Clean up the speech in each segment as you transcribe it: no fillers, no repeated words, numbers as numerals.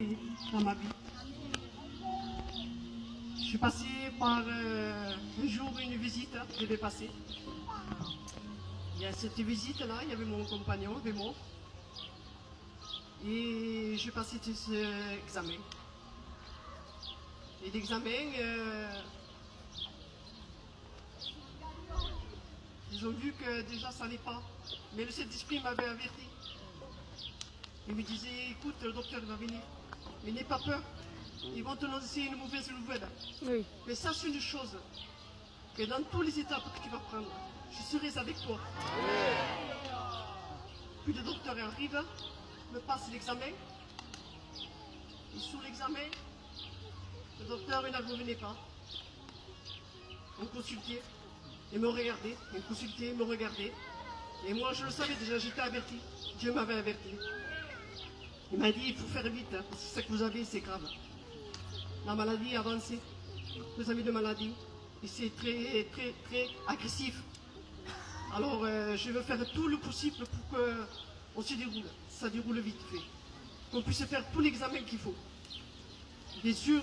dans ma vie. Je suis passé par un jour une visite que je devais passer. Il y a cette visite-là, il y avait mon compagnon avec moi. Et j'ai passé cet examen. Et l'examen, ils ont vu que déjà ça n'allait pas. Mais le Saint-Esprit m'avait averti. Il me disait, écoute, le docteur va venir. Mais n'aie pas peur. Ils vont te lancer une mauvaise nouvelle. Oui. Mais sache une chose, que dans toutes les étapes que tu vas prendre, je serai avec toi. Puis le docteur arrive, me passe l'examen. Et sous l'examen, le docteur il ne revenait pas. On me consultait, il me regardait, il me consultait, il me regardait. Et moi je le savais déjà, j'étais averti. Dieu m'avait averti. Il m'a dit, il faut faire vite, hein, parce que ce que vous avez, c'est grave. La maladie a avancé. Vous avez de maladie. Et c'est très, très, très agressif. Alors, je veux faire tout le possible pour qu'on se déroule. Ça déroule vite fait. Qu'on puisse faire tout l'examen qu'il faut. Bien sûr,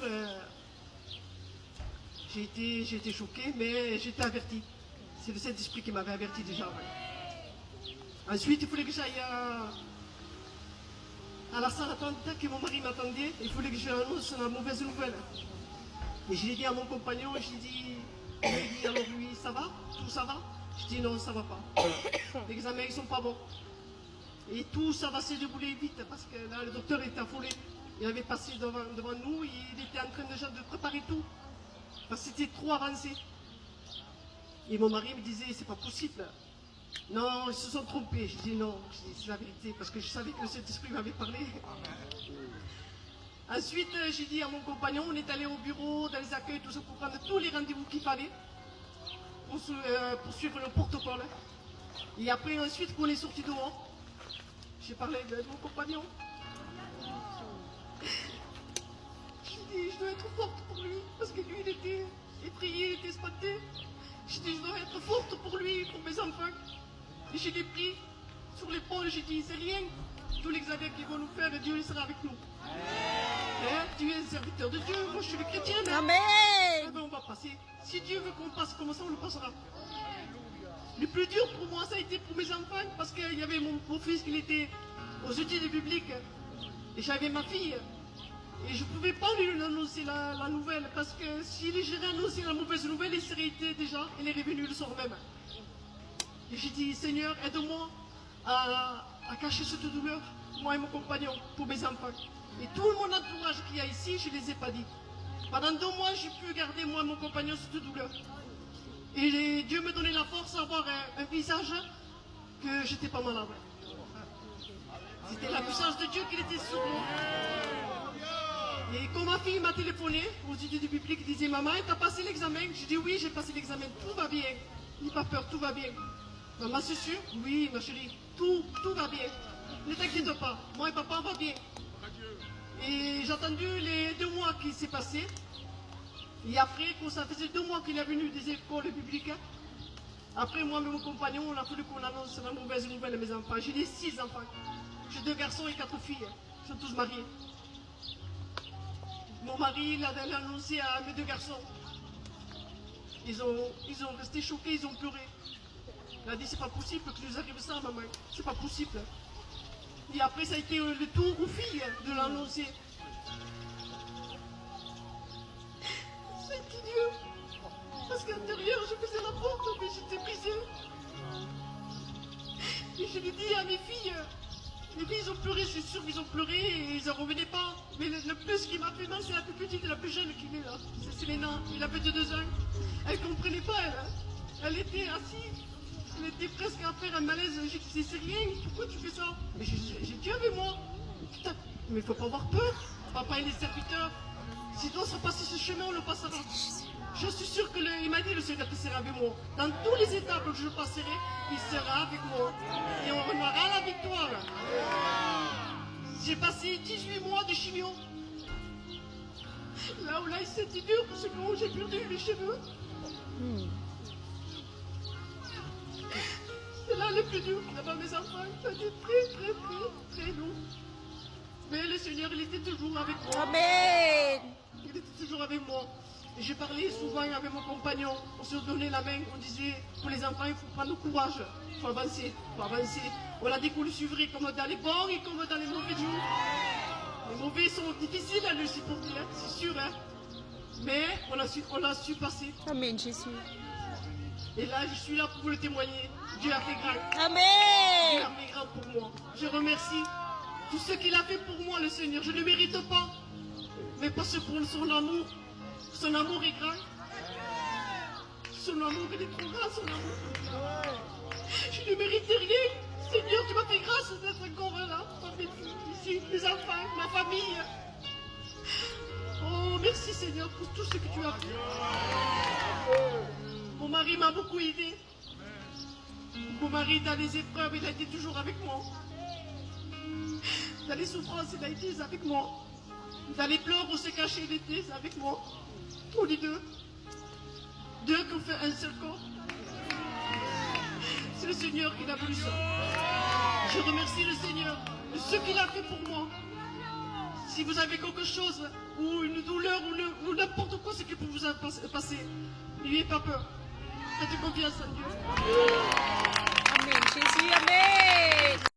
j'ai été choqué, mais j'étais averti. C'est le Saint-Esprit qui m'avait averti déjà. Ouais. Ensuite, il fallait que j'aille à la salle d'attente que mon mari m'attendait. Il fallait que je lui annonce la mauvaise nouvelle. Et je l'ai dit à mon compagnon, il m'a dit alors lui, ça va? Tout ça va? Je dis non, ça va pas. Les examens, ils sont pas bons. Et tout ça va se dérouler vite parce que là, le docteur était affolé. Il avait passé devant nous, il était en train déjà de préparer tout. Parce que c'était trop avancé. Et mon mari me disait, c'est pas possible. Non, ils se sont trompés. Je dis non, c'est la vérité, parce que je savais que le Saint-Esprit m'avait parlé. Ensuite, j'ai dit à mon compagnon, on est allé au bureau, dans les accueils, tout ça, pour prendre tous les rendez-vous qu'il fallait, pour suivre le protocole. Et après, ensuite, quand on est sorti dehors, j'ai parlé de mon compagnon. J'ai dit, je dois être forte pour lui, parce que lui, il était effrayé, il était espanté. J'ai dit, je dois être forte pour lui, pour mes enfants. Et je l'ai pris sur l'épaule, j'ai dit, c'est rien. Tous les examens qu'ils vont nous faire, Dieu il sera avec nous. Hein? Tu es un serviteur de Dieu, moi je suis le chrétien. Amen. Eh ben, on va passer. Si Dieu veut qu'on passe comme ça, on le passera. Le plus dur pour moi, ça a été pour mes enfants, parce qu'il y avait mon fils qui était aux études bibliques. Et j'avais ma fille. Et je ne pouvais pas lui annoncer la nouvelle, parce que si j'avais annoncé la mauvaise nouvelle, il serait été déjà, il est revenu le soir même. Et j'ai dit, Seigneur, aide-moi à cacher cette douleur, moi et mon compagnon, pour mes enfants. Et tout mon entourage qu'il y a ici, je ne les ai pas dit. Pendant 2 mois, j'ai pu garder, moi et mon compagnon, cette douleur. Et Dieu me donnait la force d'avoir un visage que j'étais pas malade. C'était la puissance de Dieu qui était sur moi. Et quand ma fille m'a téléphoné aux études bibliques, elle disait, maman, t'as passé l'examen? Je dis, oui, j'ai passé l'examen, tout va bien. N'aie pas peur, tout va bien. Maman, c'est sûr? Oui, ma chérie, tout va bien. Ne t'inquiète pas, moi et papa, on va bien. Et j'ai attendu les 2 mois qui s'est passé. Et après, quand ça faisait 2 mois qu'il est venu des écoles publiques, après, moi et mon compagnon, on a fallu qu'on annonce la mauvaise nouvelle à mes enfants. J'ai des 6 enfants. J'ai 2 garçons et 4 filles. Ils sont tous mariés. Mon mari l'a annoncé à mes 2 garçons. Ils ont resté choqués, ils ont pleuré. Il a dit, c'est pas possible que nous arrive ça, maman. C'est pas possible. Et après, ça a été le tour aux filles de l'annoncer. C'était Dieu. Parce qu'à l'intérieur, je faisais la porte, mais j'étais brisée. Et je lui dis à mes filles, ils ont pleuré, c'est sûr qu'ils ont pleuré et ils n'en revenaient pas. Mais le plus qui m'a fait mal, c'est la plus petite et la plus jeune qui est là. C'est Léna, il a 2 ans. Elle ne comprenait pas, elle. Elle était assise. Elle était presque à faire un malaise. J'ai dit, c'est rien, pourquoi tu fais ça? Mais j'ai Dieu avec moi. Putain, mais il ne faut pas avoir peur. Papa, il est serviteur. S'il doit se passer ce chemin, on le passera. Je suis sûr il m'a dit, le Seigneur qui sera avec moi. Dans toutes les étapes que je passerai, il sera avec moi. Et on aura la victoire. J'ai passé 18 mois de chimio. Là où c'était dur, parce que j'ai perdu les cheveux. C'est là le plus dur d'avoir mes enfants. Ça a été très, très, très, très long. Mais le Seigneur, il était toujours avec moi. Amen. Il était toujours avec moi. Et je parlais souvent avec mon compagnon. On se donnait la main. On disait, pour les enfants, il faut prendre le courage. Il faut avancer. Il faut avancer. On a dit qu'on le suivrait comme dans les bons et comme dans les mauvais jours. Les mauvais sont difficiles à le supporter, hein, c'est sûr. Hein. Mais on a su passer. Amen, Jésus. Et là, je suis là pour vous le témoigner. Dieu a fait grand. Dieu Amen. a fait grand pour moi. Je remercie tout ce qu'il a fait pour moi, le Seigneur. Je ne le mérite pas. Mais parce que pour son amour est grand. Son amour, il est trop grand, son amour. Je ne mérite rien. Seigneur, tu m'as fait grâce d'être encore là. Ici, les enfants, ma famille. Oh, merci Seigneur pour tout ce que tu as fait. Mon mari m'a beaucoup aidé. Mon mari, dans les épreuves, il a été toujours avec moi. Dans les souffrances, il a été avec moi. Dans les pleurs, on s'est caché, il était avec moi. Tous les deux. Deux qui ont fait un seul corps. C'est le Seigneur qui a voulu ça. Je remercie le Seigneur de ce qu'il a fait pour moi. Si vous avez quelque chose, ou une douleur, ou n'importe quoi ce qui peut vous passer, n'ayez pas peur. Faites confiance en Dieu. Amen, Jésus. Amen.